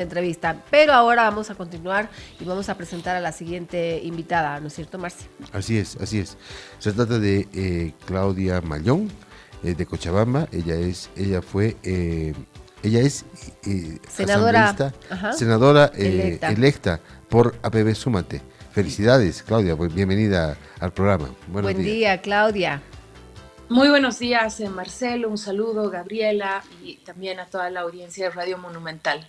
entrevista. Pero ahora vamos a continuar y vamos a presentar a la siguiente invitada, ¿no es cierto, Marci? Así es, así es. Se trata de Claudia Mayón, de Cochabamba. Ella es Senadora, asambleísta, ajá, senadora electa. electa por APB Súmate. Felicidades, Claudia, pues bienvenida al programa. Buenos Buen días. día, Claudia. Muy buenos días, Marcelo, un saludo, Gabriela, y también a toda la audiencia de Radio Monumental.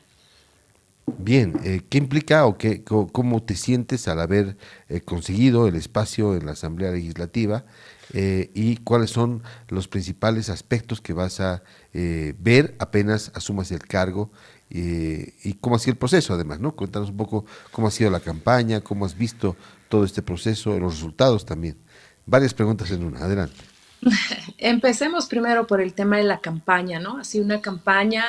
Bien, ¿qué implica o cómo te sientes al haber conseguido el espacio en la Asamblea Legislativa y cuáles son los principales aspectos que vas a ver apenas asumas el cargo y cómo ha sido el proceso además, ¿no? Cuéntanos un poco cómo ha sido la campaña, cómo has visto todo este proceso, los resultados también. Varias preguntas en una, adelante. Empecemos primero por el tema de la campaña, ¿no? Ha sido una campaña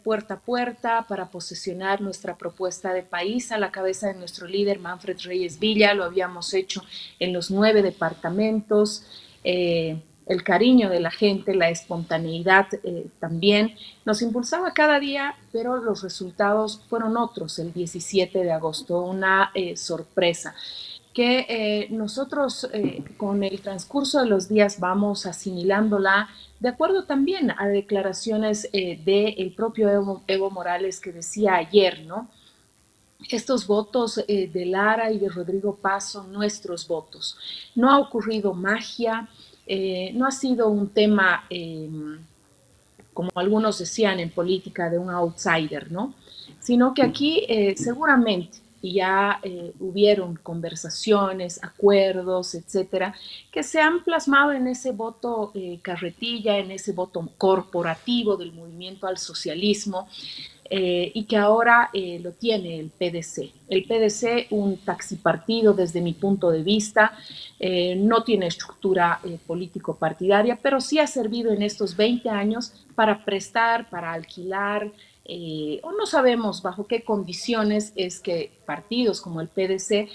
puerta a puerta para posicionar nuestra propuesta de país a la cabeza de nuestro líder Manfred Reyes Villa. Lo habíamos hecho en los 9 departamentos. El cariño de la gente, la espontaneidad también nos impulsaba cada día, pero los resultados fueron otros el 17 de agosto, una sorpresa que nosotros con el transcurso de los días vamos asimilándola, de acuerdo también a declaraciones del propio Evo Morales que decía ayer, ¿no? Estos votos de Lara y de Rodrigo Paz son nuestros votos. No ha ocurrido magia, no ha sido un tema, como algunos decían en política, de un outsider, ¿no? Sino que aquí seguramente ya hubieron conversaciones, acuerdos, etcétera, que se han plasmado en ese voto carretilla, en ese voto corporativo del movimiento al socialismo, y que ahora lo tiene el PDC. El PDC, un taxipartido desde mi punto de vista, no tiene estructura político-partidaria, pero sí ha servido en estos 20 años para prestar, para alquilar, o no sabemos bajo qué condiciones es que partidos como el PDC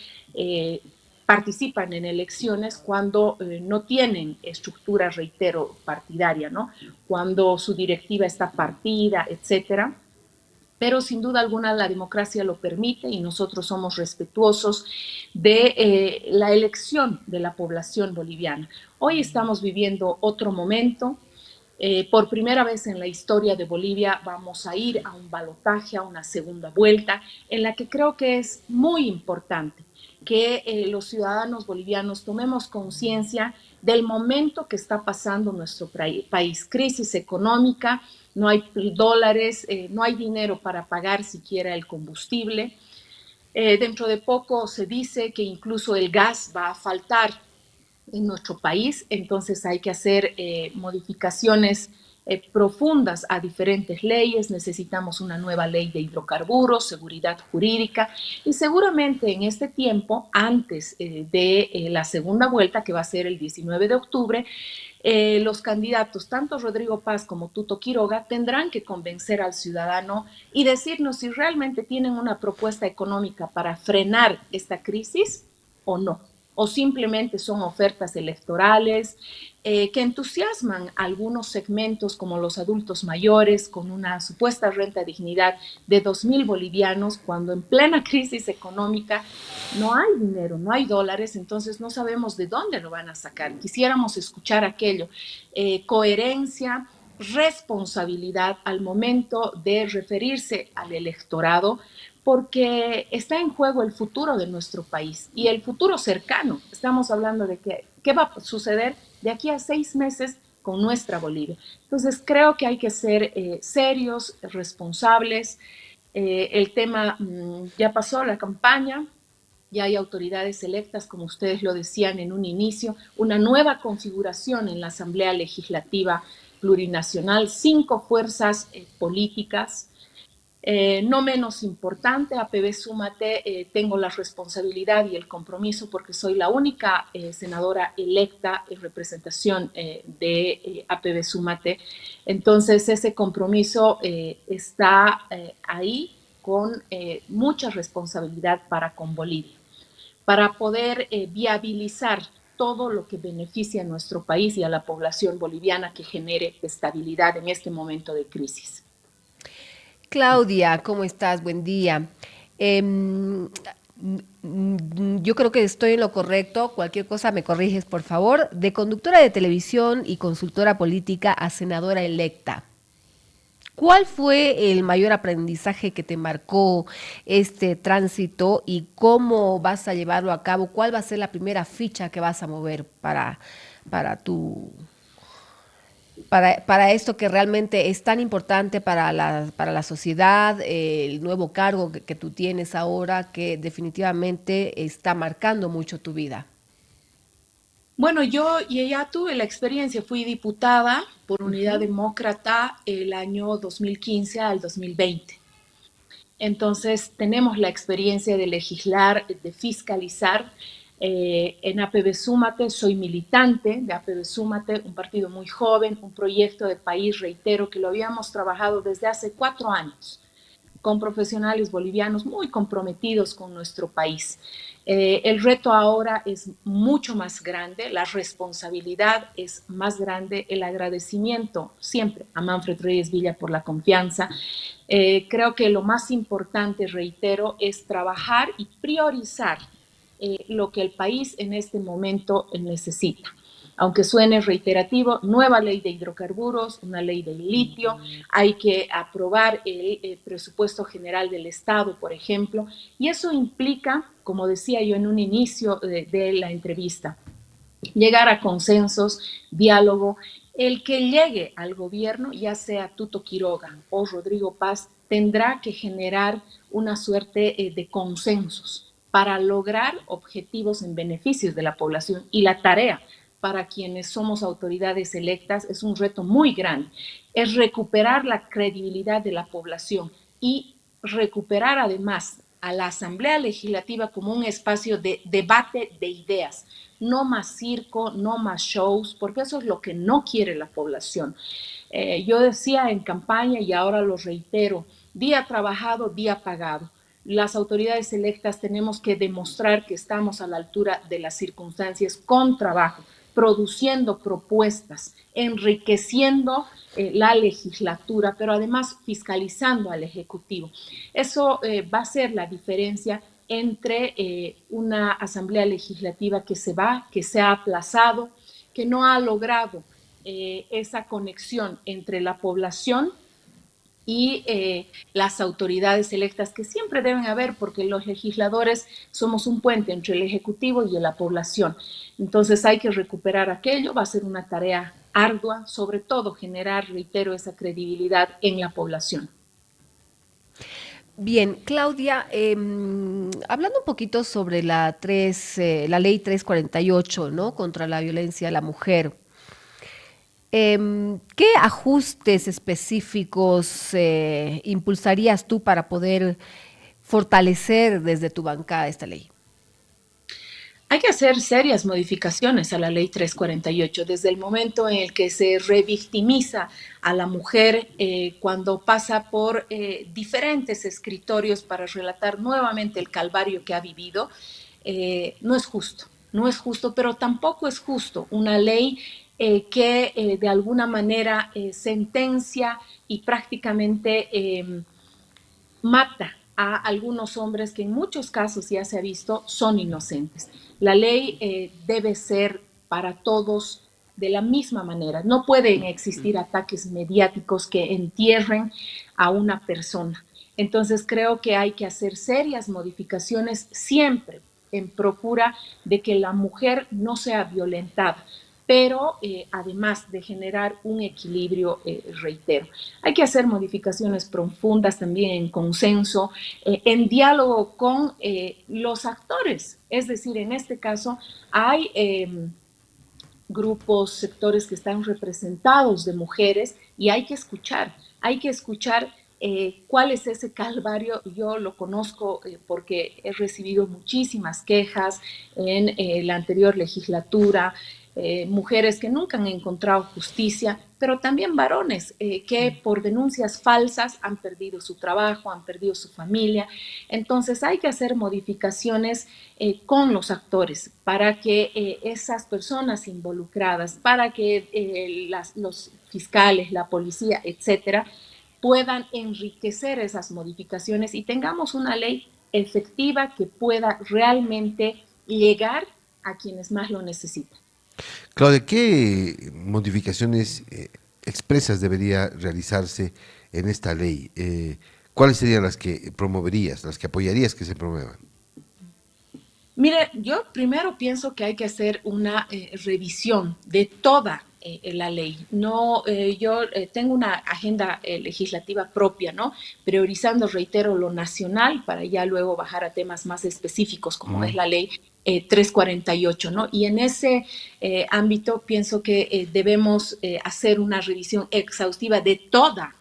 participan en elecciones cuando no tienen estructura, reitero, partidaria, ¿no? Cuando su directiva está partida, etcétera. Pero sin duda alguna la democracia lo permite y nosotros somos respetuosos de la elección de la población boliviana. Hoy estamos viviendo otro momento. Por primera vez en la historia de Bolivia vamos a ir a un balotaje, a una segunda vuelta, en la que creo que es muy importante que los ciudadanos bolivianos tomemos conciencia del momento que está pasando nuestro país. Crisis económica, no hay dólares, no hay dinero para pagar siquiera el combustible. Dentro de poco se dice que incluso el gas va a faltar en nuestro país, entonces hay que hacer modificaciones profundas a diferentes leyes, necesitamos una nueva ley de hidrocarburos, seguridad jurídica y seguramente en este tiempo, antes de la segunda vuelta que va a ser el 19 de octubre, los candidatos, tanto Rodrigo Paz como Tuto Quiroga, tendrán que convencer al ciudadano y decirnos si realmente tienen una propuesta económica para frenar esta crisis o no, o simplemente son ofertas electorales que entusiasman a algunos segmentos como los adultos mayores con una supuesta renta de dignidad de 2.000 bolivianos cuando en plena crisis económica no hay dinero, no hay dólares, entonces no sabemos de dónde lo van a sacar. Quisiéramos escuchar aquello, coherencia, responsabilidad al momento de referirse al electorado, porque está en juego el futuro de nuestro país y el futuro cercano. Estamos hablando de qué va a suceder de aquí a 6 meses con nuestra Bolivia. Entonces creo que hay que ser serios, responsables. El tema ya pasó, la campaña, ya hay autoridades electas, como ustedes lo decían en un inicio, una nueva configuración en la Asamblea Legislativa Plurinacional, 5 fuerzas políticas. No menos importante, APB Súmate, tengo la responsabilidad y el compromiso porque soy la única senadora electa en representación de APB Súmate. Entonces, ese compromiso está ahí con mucha responsabilidad para con Bolivia, para poder viabilizar todo lo que beneficia a nuestro país y a la población boliviana que genere estabilidad en este momento de crisis. Claudia, ¿cómo estás? Buen día. Yo creo que estoy en lo correcto. Cualquier cosa me corriges, por favor. De conductora de televisión y consultora política a senadora electa. ¿Cuál fue el mayor aprendizaje que te marcó este tránsito y cómo vas a llevarlo a cabo? ¿Cuál va a ser la primera ficha que vas a mover para tu, para esto que realmente es tan importante para la sociedad, el nuevo cargo que tú tienes ahora, que definitivamente está marcando mucho tu vida? Bueno, yo ya tuve la experiencia, fui diputada por Unidad Demócrata el año 2015 al 2020. Entonces, tenemos la experiencia de legislar, de fiscalizar. En APB Súmate, soy militante de APB Súmate, un partido muy joven, un proyecto de país, reitero, que lo habíamos trabajado desde hace 4 años con profesionales bolivianos muy comprometidos con nuestro país. El reto ahora es mucho más grande, la responsabilidad es más grande, el agradecimiento siempre a Manfred Reyes Villa por la confianza. Creo que lo más importante, reitero, es trabajar y priorizar lo que el país en este momento necesita. Aunque suene reiterativo, nueva ley de hidrocarburos, una ley del litio, hay que aprobar el presupuesto general del Estado, por ejemplo, y eso implica, como decía yo en un inicio de la entrevista, llegar a consensos, diálogo. El que llegue al gobierno, ya sea Tuto Quiroga o Rodrigo Paz, tendrá que generar una suerte de consensos para lograr objetivos en beneficios de la población. Y la tarea para quienes somos autoridades electas es un reto muy grande, es recuperar la credibilidad de la población y recuperar además a la Asamblea Legislativa como un espacio de debate de ideas. No más circo, no más shows, porque eso es lo que no quiere la población. Yo decía en campaña y ahora lo reitero, día trabajado, día pagado. Las autoridades electas tenemos que demostrar que estamos a la altura de las circunstancias con trabajo, produciendo propuestas, enriqueciendo la legislatura, pero además fiscalizando al Ejecutivo. Eso va a ser la diferencia entre una asamblea legislativa que se ha aplazado, que no ha logrado esa conexión entre la población y las autoridades electas que siempre deben haber, porque los legisladores somos un puente entre el Ejecutivo y la población. Entonces hay que recuperar aquello, va a ser una tarea ardua, sobre todo generar, reitero, esa credibilidad en la población. Bien, Claudia, hablando un poquito sobre la ley 348, ¿no? Contra la violencia a la mujer. ¿Qué ajustes específicos impulsarías tú para poder fortalecer desde tu bancada esta ley? Hay que hacer serias modificaciones a la ley 348 desde el momento en el que se revictimiza a la mujer cuando pasa por diferentes escritorios para relatar nuevamente el calvario que ha vivido. No es justo, no es justo, pero tampoco es justo una ley que de alguna manera sentencia y prácticamente mata a algunos hombres que en muchos casos ya se ha visto son inocentes. La ley debe ser para todos de la misma manera. No pueden existir ataques mediáticos que entierren a una persona. Entonces creo que hay que hacer serias modificaciones siempre en procura de que la mujer no sea violentada, pero además de generar un equilibrio, reitero. Hay que hacer modificaciones profundas también en consenso, en diálogo con los actores. Es decir, en este caso hay grupos, sectores que están representados de mujeres y hay que escuchar cuál es ese calvario. Yo lo conozco porque he recibido muchísimas quejas en la anterior legislatura, mujeres que nunca han encontrado justicia, pero también varones que por denuncias falsas han perdido su trabajo, han perdido su familia. Entonces hay que hacer modificaciones con los actores para que esas personas involucradas, para que los fiscales, la policía, etcétera, puedan enriquecer esas modificaciones y tengamos una ley efectiva que pueda realmente llegar a quienes más lo necesitan. Claudia, ¿qué modificaciones expresas debería realizarse en esta ley? ¿Cuáles serían las que promoverías, las que apoyarías que se promuevan? Mire, yo primero pienso que hay que hacer una revisión de toda la ley. No, yo tengo una agenda legislativa propia, ¿no? Priorizando, reitero, lo nacional para ya luego bajar a temas más específicos, como es la ley 348, ¿no? Y en ese ámbito pienso que debemos hacer una revisión exhaustiva de toda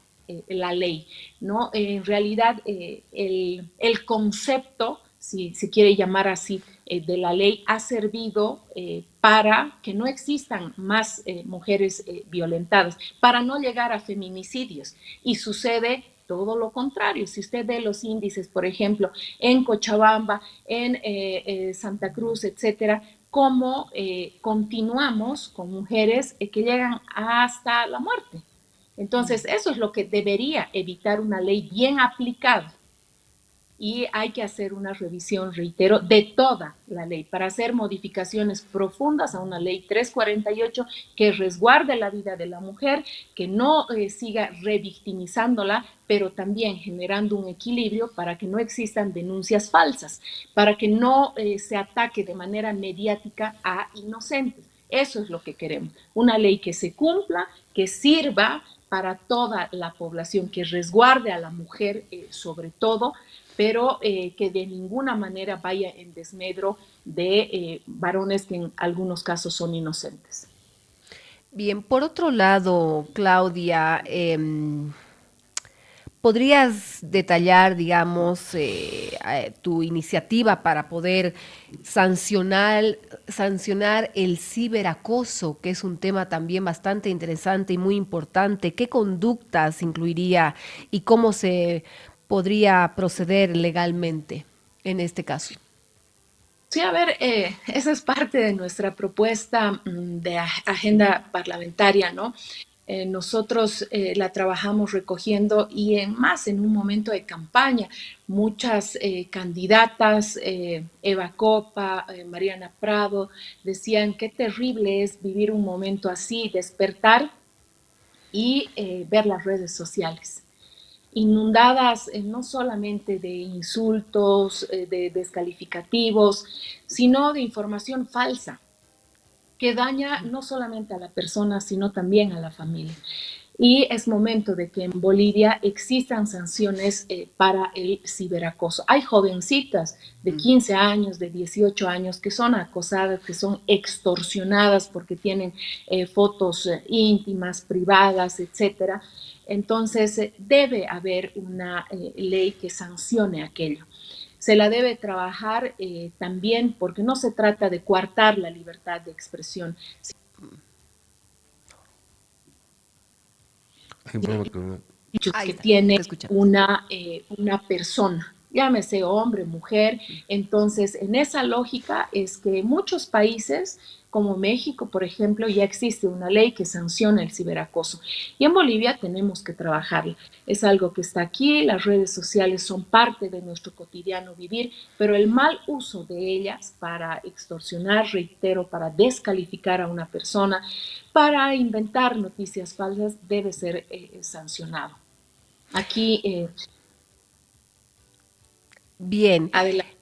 la ley, ¿no? En realidad, el concepto, si se quiere llamar así, de la ley ha servido para que no existan más mujeres violentadas, para no llegar a feminicidios. Y sucede todo lo contrario. Si usted ve los índices, por ejemplo, en Cochabamba, en Santa Cruz, etcétera, cómo continuamos con mujeres que llegan hasta la muerte. Entonces, eso es lo que debería evitar una ley bien aplicada. Y hay que hacer una revisión, reitero, de toda la ley para hacer modificaciones profundas a una ley 348 que resguarde la vida de la mujer, que no siga revictimizándola, pero también generando un equilibrio para que no existan denuncias falsas, para que no se ataque de manera mediática a inocentes. Eso es lo que queremos, una ley que se cumpla, que sirva para toda la población, que resguarde a la mujer sobre todo, pero que de ninguna manera vaya en desmedro de varones que en algunos casos son inocentes. Bien, por otro lado, Claudia, ¿podrías detallar, digamos, tu iniciativa para poder sancionar el ciberacoso, que es un tema también bastante interesante y muy importante? ¿Qué conductas incluiría y cómo se podría proceder legalmente en este caso? Sí, a ver, esa es parte de nuestra propuesta de agenda parlamentaria, ¿no? Nosotros la trabajamos recogiendo y en un momento de campaña. Muchas candidatas, Eva Copa, Mariana Prado, decían qué terrible es vivir un momento así, despertar y ver las redes sociales inundadas no solamente de insultos, de descalificativos, sino de información falsa que daña no solamente a la persona, sino también a la familia. Y es momento de que en Bolivia existan sanciones para el ciberacoso. Hay jovencitas de 15 años, de 18 años, que son acosadas, que son extorsionadas porque tienen fotos íntimas, privadas, etcétera. Entonces, debe haber una ley que sancione aquello. Se la debe trabajar también porque no se trata de coartar la libertad de expresión. Hay un problema con Ahí Que está, tiene te escuchamos. una persona, llámese hombre, mujer. Entonces, en esa lógica es que muchos países, como México, por ejemplo, ya existe una ley que sanciona el ciberacoso. Y en Bolivia tenemos que trabajarla. Es algo que está aquí, las redes sociales son parte de nuestro cotidiano vivir, pero el mal uso de ellas para extorsionar, reitero, para descalificar a una persona, para inventar noticias falsas, debe ser sancionado. Aquí, Bien, adelante.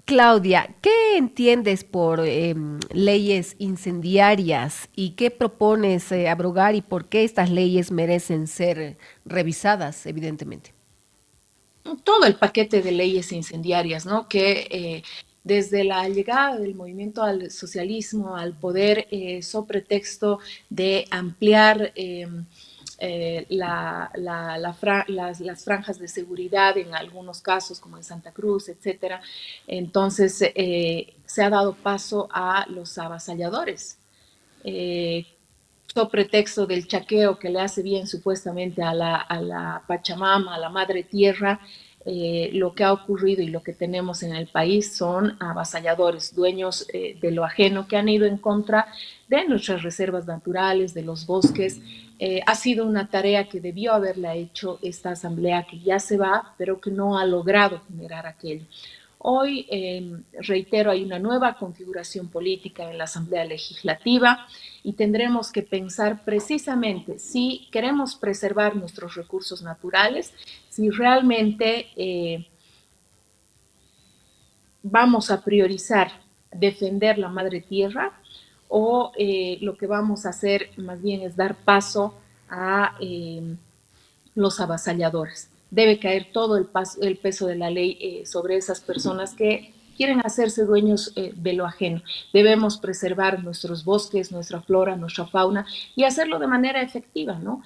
Claudia, ¿qué entiendes por leyes incendiarias y qué propones abrogar y por qué estas leyes merecen ser revisadas, evidentemente? Todo el paquete de leyes incendiarias, ¿no? Que desde la llegada del movimiento al socialismo al poder, sobre pretexto de ampliar las franjas de seguridad en algunos casos, como en Santa Cruz, etcétera, entonces se ha dado paso a los avasalladores. Eh, sobre pretexto del chaqueo que le hace bien supuestamente a la Pachamama, a la Madre Tierra, lo que ha ocurrido y lo que tenemos en el país son avasalladores, dueños de lo ajeno, que han ido en contra de nuestras reservas naturales, de los bosques. Ha sido una tarea que debió haberla hecho esta asamblea, que ya se va, pero que no ha logrado generar aquello. Hoy, reitero, hay una nueva configuración política en la Asamblea Legislativa y tendremos que pensar precisamente si queremos preservar nuestros recursos naturales, si realmente vamos a priorizar defender la madre tierra o lo que vamos a hacer más bien es dar paso a los avasalladores. Debe caer todo el peso de la ley sobre esas personas que quieren hacerse dueños de lo ajeno. Debemos preservar nuestros bosques, nuestra flora, nuestra fauna y hacerlo de manera efectiva, ¿no?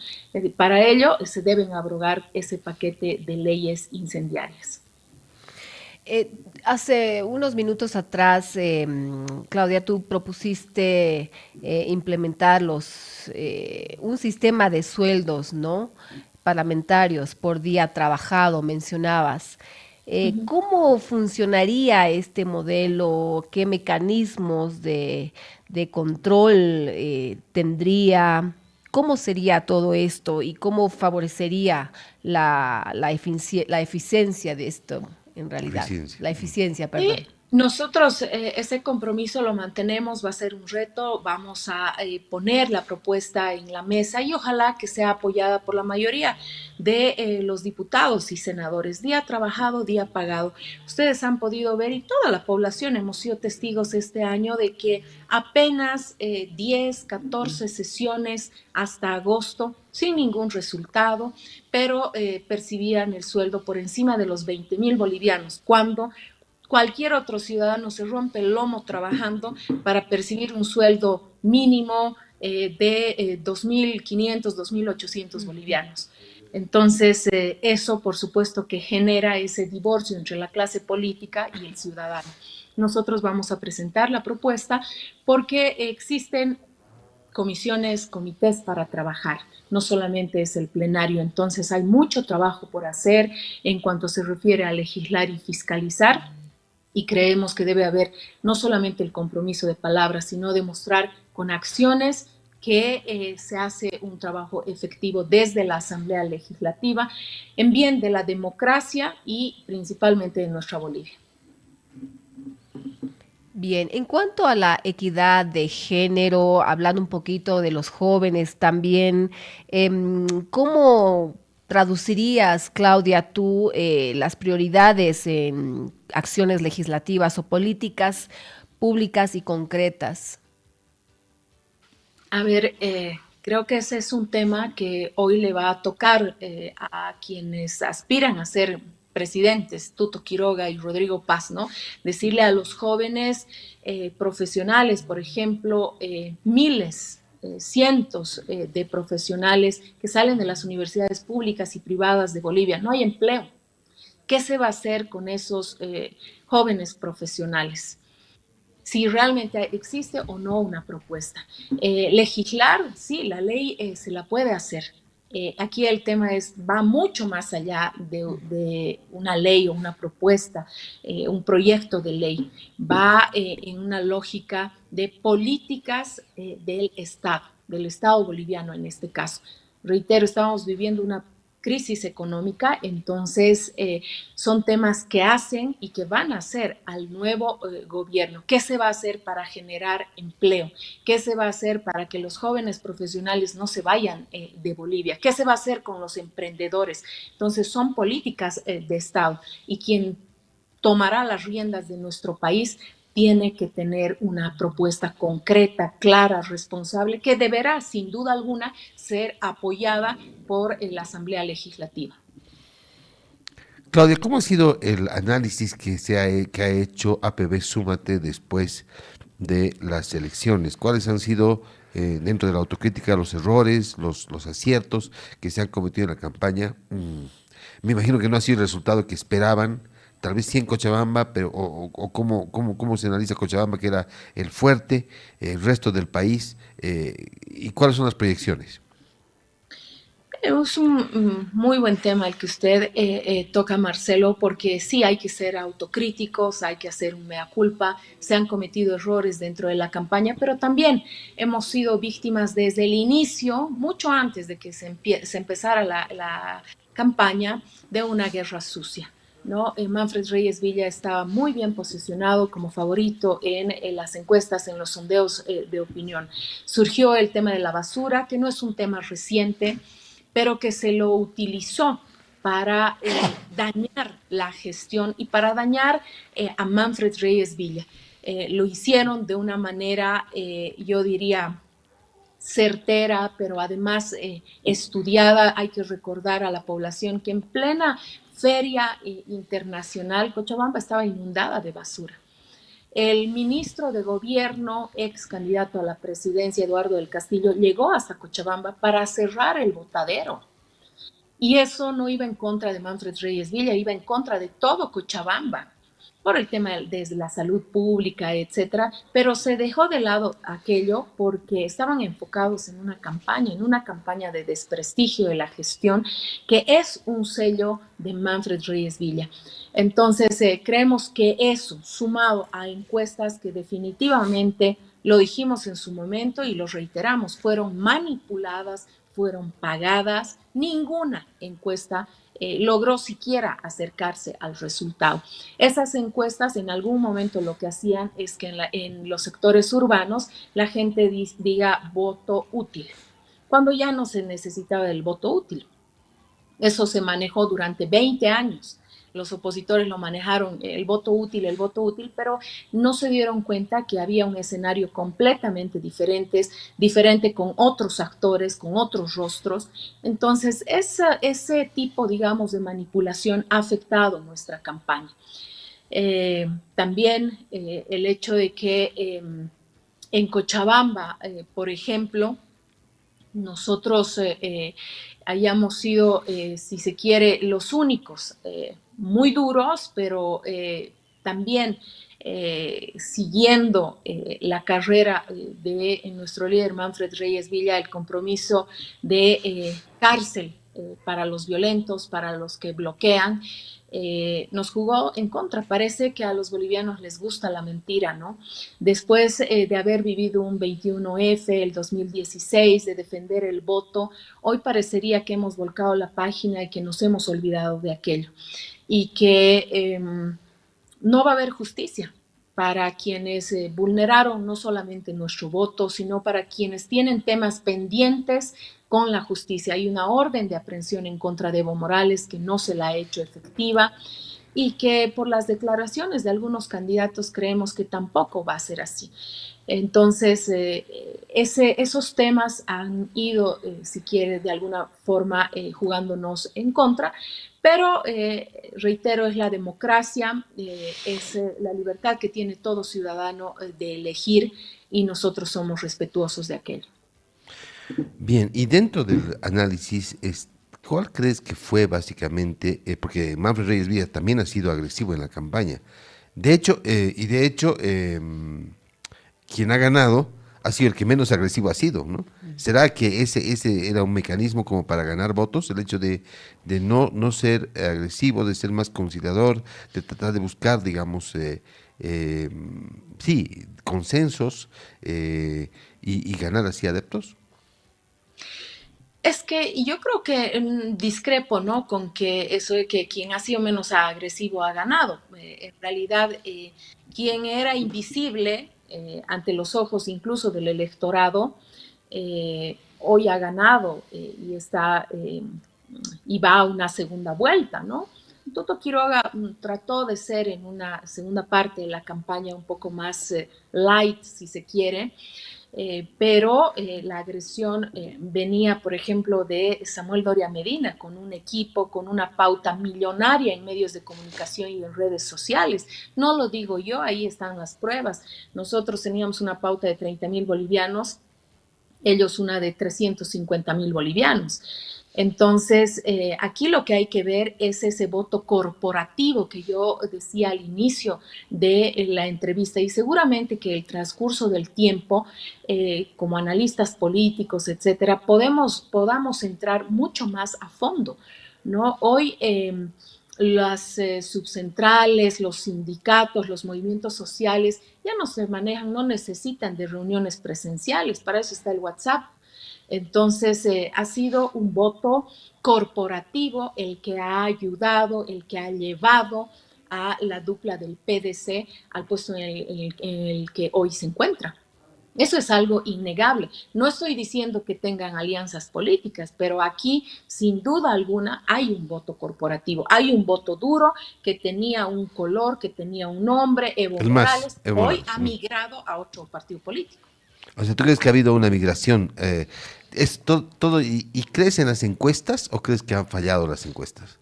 Para ello se deben abrogar ese paquete de leyes incendiarias. Hace unos minutos atrás, Claudia, tú propusiste implementar un sistema de sueldos, ¿no? Parlamentarios por día trabajado, mencionabas. ¿Cómo funcionaría este modelo? ¿Qué mecanismos de control tendría? ¿Cómo sería todo esto y cómo favorecería la eficiencia de esto en realidad? Eficiencia. La eficiencia, Y perdón. nosotros ese compromiso lo mantenemos, va a ser un reto, vamos a poner la propuesta en la mesa y ojalá que sea apoyada por la mayoría de los diputados y senadores. Día trabajado, día pagado. Ustedes han podido ver y toda la población hemos sido testigos este año de que apenas 10, 14 sesiones hasta agosto sin ningún resultado, pero percibían el sueldo por encima de los 20,000 bolivianos, cuando cualquier otro ciudadano se rompe el lomo trabajando para percibir un sueldo mínimo de 2.500, 2.800 bolivianos. Entonces, eso por supuesto que genera ese divorcio entre la clase política y el ciudadano. Nosotros vamos a presentar la propuesta porque existen comisiones, comités para trabajar, no solamente es el plenario, entonces hay mucho trabajo por hacer en cuanto se refiere a legislar y fiscalizar y creemos que debe haber no solamente el compromiso de palabras, sino demostrar con acciones que se hace un trabajo efectivo desde la Asamblea Legislativa en bien de la democracia y principalmente de nuestra Bolivia. Bien, en cuanto a la equidad de género, hablando un poquito de los jóvenes también, ¿cómo traducirías, Claudia, tú las prioridades en acciones legislativas o políticas públicas y concretas? A ver, creo que ese es un tema que hoy le va a tocar a quienes aspiran a ser presidentes, Tuto Quiroga y Rodrigo Paz, ¿no? Decirle a los jóvenes profesionales, por ejemplo, miles, cientos de profesionales que salen de las universidades públicas y privadas de Bolivia, no hay empleo. ¿Qué se va a hacer con esos jóvenes profesionales? Si realmente existe o no una propuesta. Legislar, sí, la ley se la puede hacer. Aquí el tema va mucho más allá de una ley o una propuesta, un proyecto de ley. Va en una lógica de políticas del Estado boliviano en este caso. Reitero, estamos viviendo una crisis económica, entonces son temas que hacen y que van a hacer al nuevo gobierno. ¿Qué se va a hacer para generar empleo? ¿Qué se va a hacer para que los jóvenes profesionales no se vayan de Bolivia? ¿Qué se va a hacer con los emprendedores? Entonces son políticas de Estado y quien tomará las riendas de nuestro país tiene que tener una propuesta concreta, clara, responsable, que deberá, sin duda alguna, ser apoyada por la Asamblea Legislativa. Claudia, ¿cómo ha sido el análisis que ha hecho APB Súmate después de las elecciones? ¿Cuáles han sido, dentro de la autocrítica, los errores, los aciertos que se han cometido en la campaña? Me imagino que no ha sido el resultado que esperaban, tal vez sí en Cochabamba, pero o cómo se analiza Cochabamba, que era el fuerte, el resto del país, y cuáles son las proyecciones. Es un muy buen tema el que usted toca, Marcelo, porque sí hay que ser autocríticos, hay que hacer un mea culpa, se han cometido errores dentro de la campaña, pero también hemos sido víctimas desde el inicio, mucho antes de que se empezara la campaña, de una guerra sucia. ¿No? Manfred Reyes Villa estaba muy bien posicionado como favorito en las encuestas, en los sondeos de opinión. Surgió el tema de la basura, que no es un tema reciente, pero que se lo utilizó para dañar la gestión y para dañar a Manfred Reyes Villa. Lo hicieron de una manera, yo diría, certera, pero además estudiada. Hay que recordar a la población que en plena feria internacional Cochabamba estaba inundada de basura. El ministro de Gobierno, ex candidato a la presidencia, Eduardo del Castillo, llegó hasta Cochabamba para cerrar el botadero. Y eso no iba en contra de Manfred Reyes Villa, iba en contra de todo Cochabamba, por el tema de la salud pública, etcétera, pero se dejó de lado aquello porque estaban enfocados en una campaña de desprestigio de la gestión, que es un sello de Manfred Reyes Villa. Entonces, creemos que eso, sumado a encuestas que definitivamente, lo dijimos en su momento y lo reiteramos, fueron manipuladas, fueron pagadas, ninguna encuesta logró siquiera acercarse al resultado. Esas encuestas en algún momento lo que hacían es que en los sectores urbanos la gente diga voto útil, cuando ya no se necesitaba el voto útil. Eso se manejó durante 20 años. Los opositores lo manejaron, el voto útil, pero no se dieron cuenta que había un escenario completamente diferente con otros actores, con otros rostros. Entonces, ese tipo, digamos, de manipulación ha afectado nuestra campaña. También el hecho de que en Cochabamba, por ejemplo, nosotros hayamos sido, si se quiere, los únicos, muy duros, pero también siguiendo la carrera de nuestro líder Manfred Reyes Villa, el compromiso de cárcel para los violentos, para los que bloquean, nos jugó en contra. Parece que a los bolivianos les gusta la mentira, ¿no? Después de haber vivido un 21F, el 2016, de defender el voto, hoy parecería que hemos volcado la página y que nos hemos olvidado de aquello. Y que no va a haber justicia para quienes vulneraron no solamente nuestro voto, sino para quienes tienen temas pendientes con la justicia. Hay una orden de aprehensión en contra de Evo Morales que no se la ha hecho efectiva y que por las declaraciones de algunos candidatos creemos que tampoco va a ser así. Entonces, esos temas han ido, si quiere, de alguna forma jugándonos en contra, pero reitero, es la democracia, es la libertad que tiene todo ciudadano de elegir y nosotros somos respetuosos de aquello. Bien, y dentro del análisis, ¿cuál crees que fue básicamente, porque Manfred Reyes Villa también ha sido agresivo en la campaña? De hecho, quien ha ganado ha sido el que menos agresivo ha sido, ¿no? ¿Será que ese era un mecanismo como para ganar votos? El hecho de no ser agresivo, de ser más conciliador, de tratar de buscar, digamos, eh, sí, consensos y ganar así adeptos. Es que yo creo que discrepo, ¿no? Con que eso de que quien ha sido menos agresivo ha ganado. En realidad, quien era invisible ante los ojos incluso del electorado, hoy ha ganado y va a una segunda vuelta, ¿no? Toto Quiroga trató de ser en una segunda parte de la campaña un poco más light, si se quiere, pero la agresión venía, por ejemplo, de Samuel Doria Medina, con un equipo, con una pauta millonaria en medios de comunicación y en redes sociales. No lo digo yo, ahí están las pruebas. Nosotros teníamos una pauta de 30,000 bolivianos ellos una de 350,000 bolivianos. Entonces, aquí lo que hay que ver es ese voto corporativo que yo decía al inicio de la entrevista y seguramente que el transcurso del tiempo, como analistas políticos, etcétera, podamos entrar mucho más a fondo, ¿no? Hoy las subcentrales, los sindicatos, los movimientos sociales ya no se manejan, no necesitan de reuniones presenciales, para eso está el WhatsApp. Entonces, ha sido un voto corporativo el que ha ayudado, el que ha llevado a la dupla del PDC al puesto en el que hoy se encuentra. Eso es algo innegable. No estoy diciendo que tengan alianzas políticas, pero aquí, sin duda alguna, hay un voto corporativo, hay un voto duro que tenía un color, que tenía un nombre, Evo El MAS, Morales, Evo hoy Morales. ha migrado a otro partido político. O sea, ¿tú crees que ha habido una migración? ¿Es todo y crees en las encuestas o crees que han fallado las encuestas?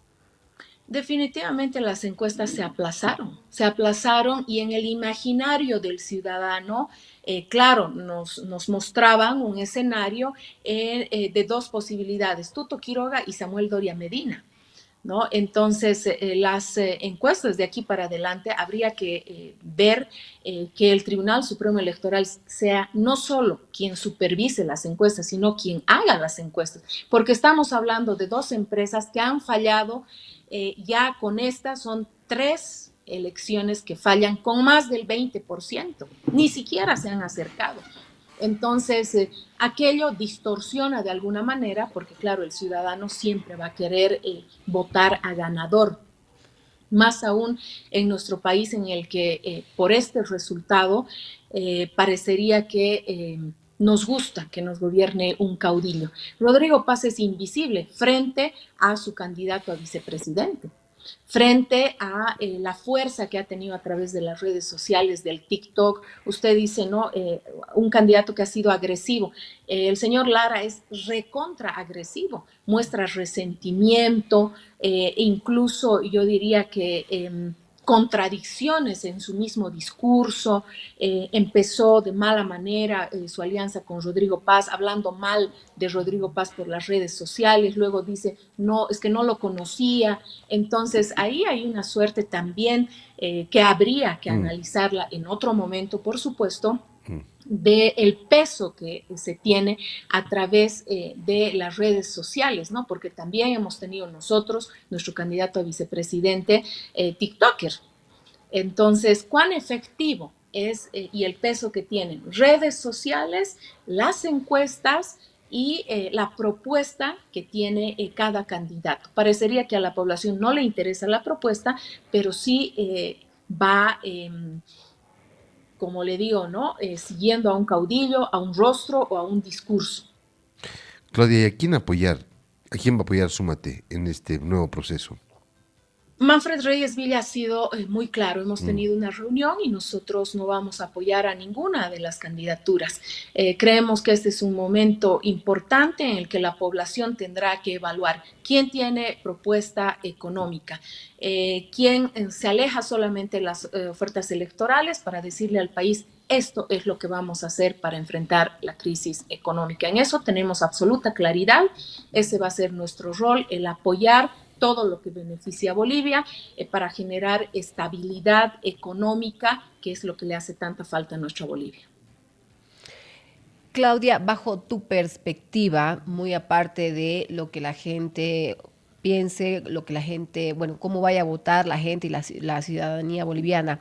Definitivamente las encuestas se aplazaron y en el imaginario del ciudadano, claro, nos mostraban un escenario de dos posibilidades, Tuto Quiroga y Samuel Doria Medina. ¿No? Entonces, las encuestas de aquí para adelante habría que ver que el Tribunal Supremo Electoral sea no solo quien supervise las encuestas, sino quien haga las encuestas, porque estamos hablando de dos empresas que han fallado, ya con estas son 3 elecciones que fallan con más del 20%, ni siquiera se han acercado. Entonces, aquello distorsiona de alguna manera, porque claro, el ciudadano siempre va a querer votar a ganador, más aún en nuestro país en el que por este resultado parecería que nos gusta que nos gobierne un caudillo. Rodrigo Paz es invisible frente a su candidato a vicepresidente, frente a la fuerza que ha tenido a través de las redes sociales, del TikTok. Usted dice, ¿no? Un candidato que ha sido agresivo. El señor Lara es recontra agresivo, muestra resentimiento, incluso yo diría que contradicciones en su mismo discurso, empezó de mala manera su alianza con Rodrigo Paz, hablando mal de Rodrigo Paz por las redes sociales, luego dice, no, es que no lo conocía, entonces ahí hay una suerte también que habría que analizarla en otro momento, por supuesto, del peso que se tiene a través de las redes sociales, ¿no? Porque también hemos tenido nosotros, nuestro candidato a vicepresidente, TikToker. Entonces, ¿cuán efectivo es y el peso que tienen redes sociales, las encuestas y la propuesta que tiene cada candidato? Parecería que a la población no le interesa la propuesta, pero sí va como le digo, ¿no? Siguiendo a un caudillo, a un rostro o a un discurso. Claudia, ¿y a quién apoyar? ¿A quién va a apoyar Súmate en este nuevo proceso? Manfred Reyes Villa ha sido muy claro, hemos tenido una reunión y nosotros no vamos a apoyar a ninguna de las candidaturas. Creemos que este es un momento importante en el que la población tendrá que evaluar quién tiene propuesta económica, quién se aleja solamente de las ofertas electorales para decirle al país esto es lo que vamos a hacer para enfrentar la crisis económica. En eso tenemos absoluta claridad, ese va a ser nuestro rol, el apoyar todo lo que beneficia a Bolivia para generar estabilidad económica, que es lo que le hace tanta falta a nuestra Bolivia. Claudia, bajo tu perspectiva, muy aparte de lo que la gente piense, lo que la gente, bueno, cómo vaya a votar la gente y la ciudadanía boliviana,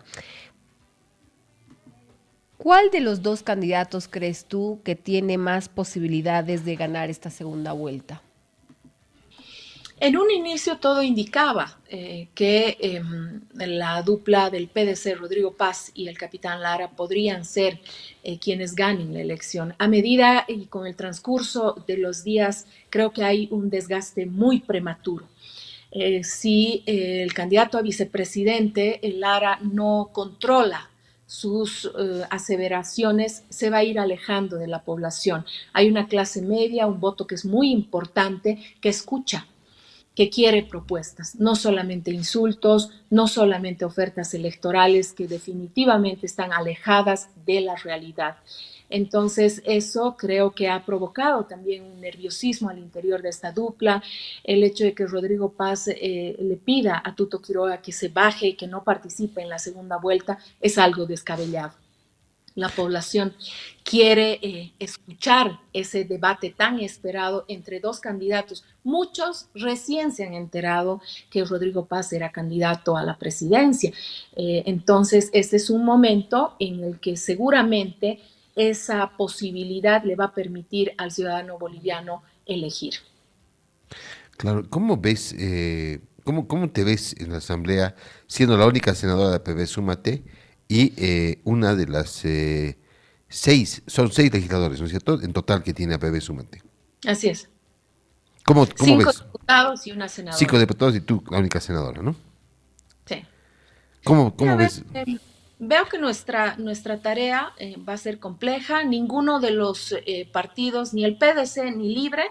¿cuál de los dos candidatos crees tú que tiene más posibilidades de ganar esta segunda vuelta? En un inicio todo indicaba que la dupla del PDC, Rodrigo Paz y el capitán Lara, podrían ser quienes ganen la elección. A medida y con el transcurso de los días, creo que hay un desgaste muy prematuro. Si el candidato a vicepresidente, Lara, no controla sus aseveraciones, se va a ir alejando de la población. Hay una clase media, un voto que es muy importante, que escucha, que quiere propuestas, no solamente insultos, no solamente ofertas electorales que definitivamente están alejadas de la realidad. Entonces, eso creo que ha provocado también un nerviosismo al interior de esta dupla. El hecho de que Rodrigo Paz le pida a Tuto Quiroga que se baje y que no participe en la segunda vuelta es algo descabellado. La población quiere escuchar ese debate tan esperado entre dos candidatos. Muchos recién se han enterado que Rodrigo Paz era candidato a la presidencia. Entonces, este es un momento en el que seguramente esa posibilidad le va a permitir al ciudadano boliviano elegir. Claro, ¿cómo ves, cómo te ves en la Asamblea siendo la única senadora de PV Súmate y una de las son seis legisladores, ¿no es cierto? En total que tiene APB Súmate. Así es. ¿Cómo Cinco ves? diputados y una Cinco senadora. diputados y tú la única senadora, ¿no? Sí. ¿Cómo Mira, ves? veo que nuestra tarea va a ser compleja. Ninguno de los partidos, ni el PDC ni Libre,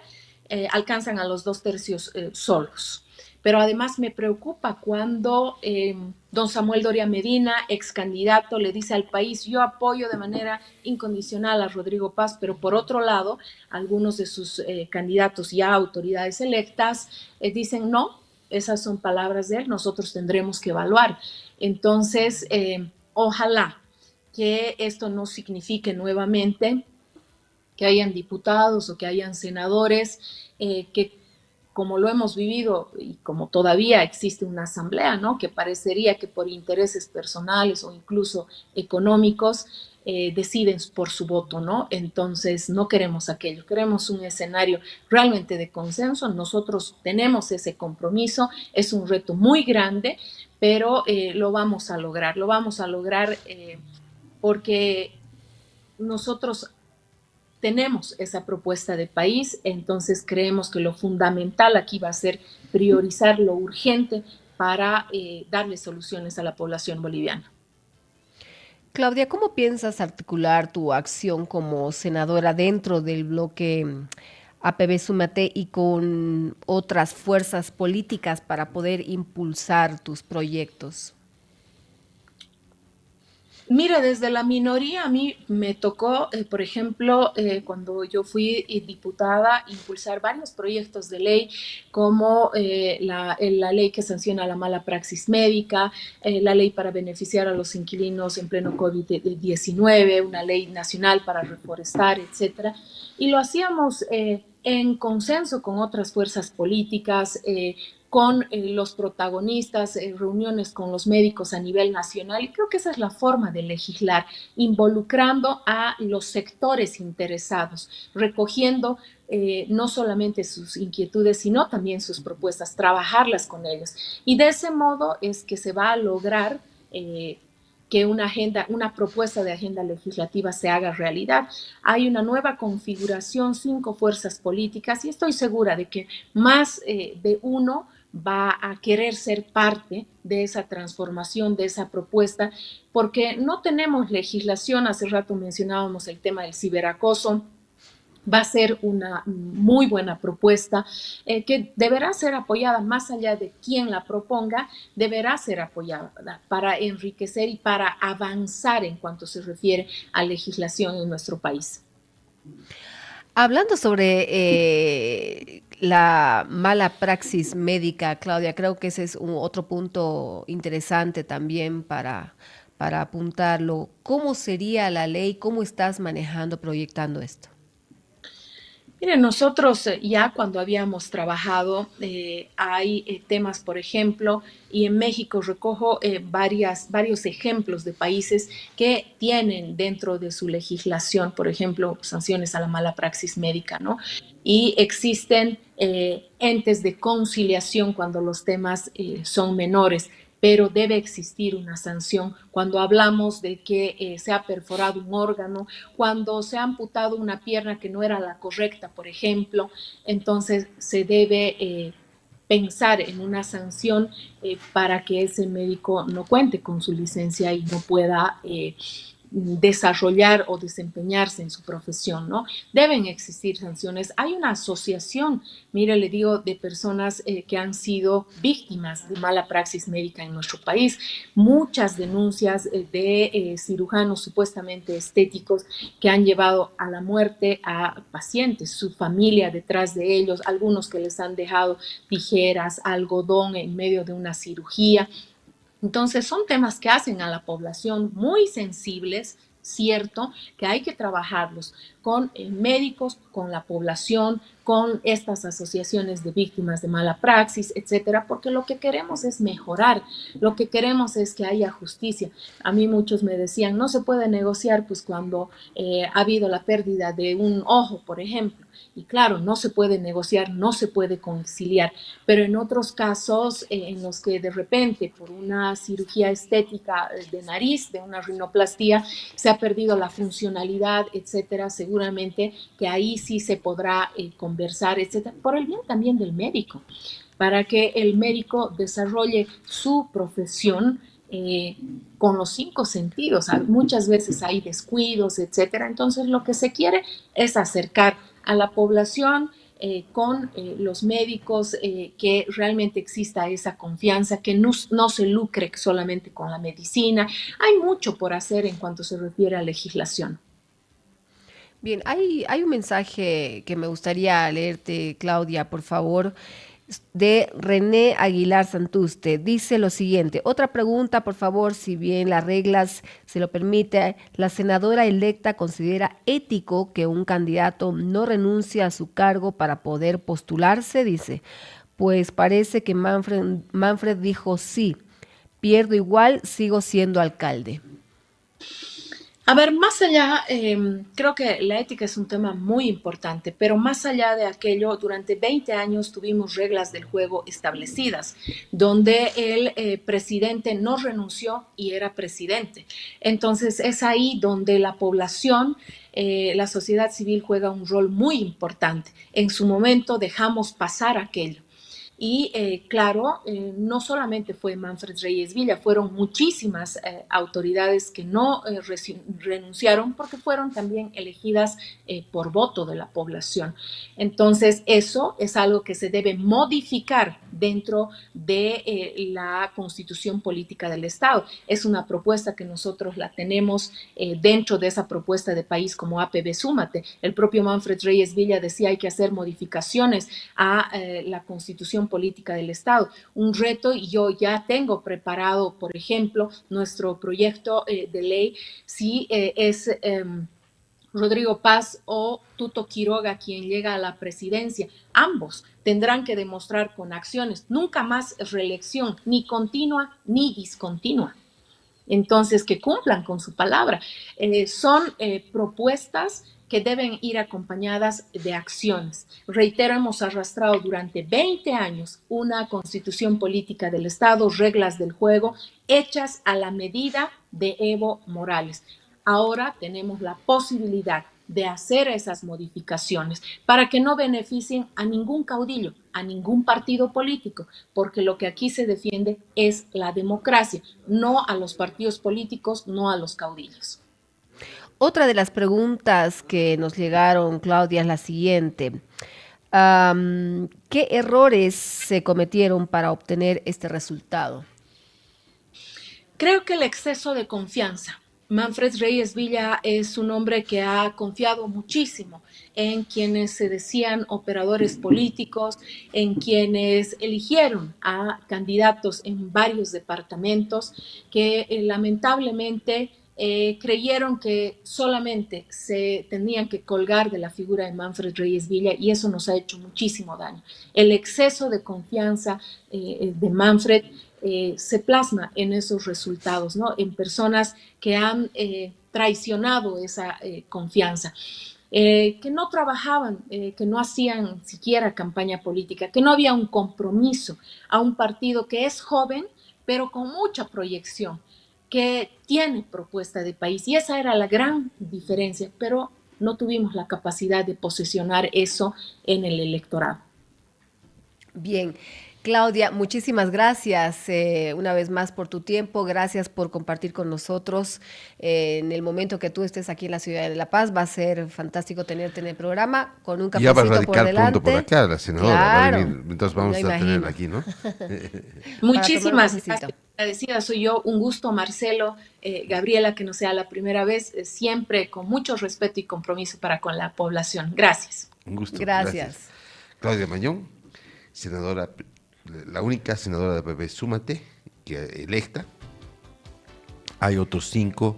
alcanzan a los 2/3 solos. Pero además me preocupa cuando don Samuel Doria Medina, ex candidato, le dice al país: yo apoyo de manera incondicional a Rodrigo Paz, pero por otro lado, algunos de sus candidatos, ya autoridades electas, dicen no. Esas son palabras de él, nosotros tendremos que evaluar. Entonces, ojalá que esto no signifique nuevamente que hayan diputados o que hayan senadores que, como lo hemos vivido y como todavía existe una asamblea, ¿no? Que parecería que por intereses personales o incluso económicos deciden por su voto, ¿no? Entonces no queremos aquello, queremos un escenario realmente de consenso. Nosotros tenemos ese compromiso, es un reto muy grande, pero lo vamos a lograr porque nosotros tenemos esa propuesta de país. Entonces creemos que lo fundamental aquí va a ser priorizar lo urgente para darle soluciones a la población boliviana. Claudia, ¿cómo piensas articular tu acción como senadora dentro del bloque APB Súmate y con otras fuerzas políticas para poder impulsar tus proyectos? Mira, desde la minoría a mí me tocó, por ejemplo, cuando yo fui diputada, impulsar varios proyectos de ley, como la ley que sanciona la mala praxis médica, la ley para beneficiar a los inquilinos en pleno COVID-19, una ley nacional para reforestar, etcétera. Y lo hacíamos en consenso con otras fuerzas políticas, con los protagonistas, reuniones con los médicos a nivel nacional. Y creo que esa es la forma de legislar, involucrando a los sectores interesados, recogiendo no solamente sus inquietudes, sino también sus propuestas, trabajarlas con ellos. Y de ese modo es que se va a lograr que una propuesta de agenda legislativa se haga realidad. Hay una nueva configuración, 5 fuerzas políticas, y estoy segura de que más de uno va a querer ser parte de esa transformación, de esa propuesta, porque no tenemos legislación. Hace rato mencionábamos el tema del ciberacoso. Va a ser una muy buena propuesta que deberá ser apoyada más allá de quien la proponga, deberá ser apoyada para enriquecer y para avanzar en cuanto se refiere a legislación en nuestro país. Hablando sobre la mala praxis médica, Claudia, creo que ese es otro punto interesante también para apuntarlo. ¿Cómo sería la ley? ¿Cómo estás manejando, proyectando esto? Miren, nosotros ya cuando habíamos trabajado, hay temas, por ejemplo, y en México recojo varios ejemplos de países que tienen dentro de su legislación, por ejemplo, sanciones a la mala praxis médica, ¿no? Y existen entes de conciliación cuando los temas son menores, pero debe existir una sanción cuando hablamos de que se ha perforado un órgano, cuando se ha amputado una pierna que no era la correcta, por ejemplo. Entonces se debe pensar en una sanción para que ese médico no cuente con su licencia y no pueda desarrollar o desempeñarse en su profesión, ¿no? Deben existir sanciones. Hay una asociación, mire, le digo, de personas que han sido víctimas de mala praxis médica en nuestro país. Muchas denuncias de cirujanos supuestamente estéticos que han llevado a la muerte a pacientes, su familia detrás de ellos, algunos que les han dejado tijeras, algodón en medio de una cirugía. Entonces, son temas que hacen a la población muy sensibles, cierto, que hay que trabajarlos con médicos, con la población, con estas asociaciones de víctimas de mala praxis, etcétera, porque lo que queremos es mejorar, lo que queremos es que haya justicia. A mí muchos me decían, no se puede negociar pues cuando ha habido la pérdida de un ojo, por ejemplo. Y claro, no se puede negociar, no se puede conciliar, pero en otros casos en los que de repente por una cirugía estética de nariz, de una rinoplastía, se ha perdido la funcionalidad, etcétera, seguramente que ahí sí se podrá conversar, etcétera, por el bien también del médico, para que el médico desarrolle su profesión con los 5 sentidos. Muchas veces hay descuidos, etcétera. Entonces, lo que se quiere es acercar a la población con los médicos, que realmente exista esa confianza, que no se lucre solamente con la medicina. Hay mucho por hacer en cuanto se refiere a legislación. Bien, hay un mensaje que me gustaría leerte, Claudia, por favor, de René Aguilar Santuste. Dice lo siguiente, otra pregunta, por favor, si bien las reglas se lo permite, la senadora electa considera ético que un candidato no renuncie a su cargo para poder postularse, dice, pues parece que Manfred dijo sí, pierdo igual, sigo siendo alcalde. A ver, más allá, creo que la ética es un tema muy importante, pero más allá de aquello, durante 20 años tuvimos reglas del juego establecidas, donde el presidente no renunció y era presidente. Entonces, es ahí donde la población, la sociedad civil juega un rol muy importante. En su momento dejamos pasar aquello. Y claro, no solamente fue Manfred Reyes Villa, fueron muchísimas autoridades que no renunciaron porque fueron también elegidas por voto de la población. Entonces, eso es algo que se debe modificar dentro de la Constitución Política del Estado. Es una propuesta que nosotros la tenemos dentro de esa propuesta de país como APB Súmate. El propio Manfred Reyes Villa decía hay que hacer modificaciones a la Constitución Política del Estado. Un reto, y yo ya tengo preparado, por ejemplo, nuestro proyecto de ley, si es Rodrigo Paz o Tuto Quiroga quien llega a la presidencia. Ambos tendrán que demostrar con acciones, nunca más reelección, ni continua ni discontinua. Entonces, que cumplan con su palabra. Son propuestas que deben ir acompañadas de acciones. Reitero, hemos arrastrado durante 20 años una constitución política del Estado, reglas del juego, hechas a la medida de Evo Morales. Ahora tenemos la posibilidad de hacer esas modificaciones para que no beneficien a ningún caudillo, a ningún partido político, porque lo que aquí se defiende es la democracia, no a los partidos políticos, no a los caudillos. Otra de las preguntas que nos llegaron, Claudia, es la siguiente. ¿Qué errores se cometieron para obtener este resultado? Creo que el exceso de confianza. Manfred Reyes Villa es un hombre que ha confiado muchísimo en quienes se decían operadores políticos, en quienes eligieron a candidatos en varios departamentos que lamentablemente creyeron que solamente se tenían que colgar de la figura de Manfred Reyes Villa y eso nos ha hecho muchísimo daño. El exceso de confianza de Manfred se plasma en esos resultados, ¿no? En personas que han traicionado esa confianza. Que no trabajaban, que no hacían siquiera campaña política, que no había un compromiso a un partido que es joven, pero con mucha proyección, que tiene propuesta de país. Y esa era la gran diferencia, pero no tuvimos la capacidad de posesionar eso en el electorado. Bien, Claudia, muchísimas gracias una vez más por tu tiempo, gracias por compartir con nosotros en el momento que tú estés aquí en la ciudad de La Paz. Va a ser fantástico tenerte en el programa con un Ya va a cafecito por radicar pronto por delante. acá, la senadora va a Claro, venir, entonces vamos me a tenerla imagino. aquí, ¿no? Para tomar un Muchísimas cafecito. gracias. Agradecida soy yo. Un gusto, Marcelo, Gabriela, que no sea la primera vez, siempre con mucho respeto y compromiso para con la población. Gracias. Un gusto, Gracias. Claudia Mañón, senadora, la única senadora de PP Súmate, que electa. Hay otros 5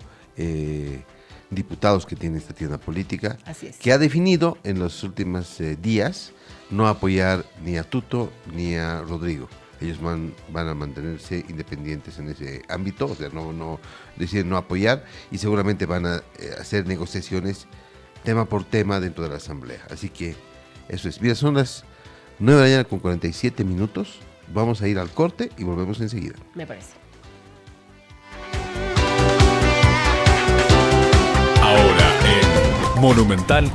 diputados que tiene esta tienda política, Así es. que ha definido en los últimos días no apoyar ni a Tuto ni a Rodrigo. Ellos van a mantenerse independientes en ese ámbito, o sea, no deciden no apoyar, y seguramente van a hacer negociaciones tema por tema dentro de la Asamblea. Así que eso es. Mira, son las 9 de la mañana con 47 minutos. Vamos a ir al corte y volvemos enseguida. Me parece. Ahora en Monumental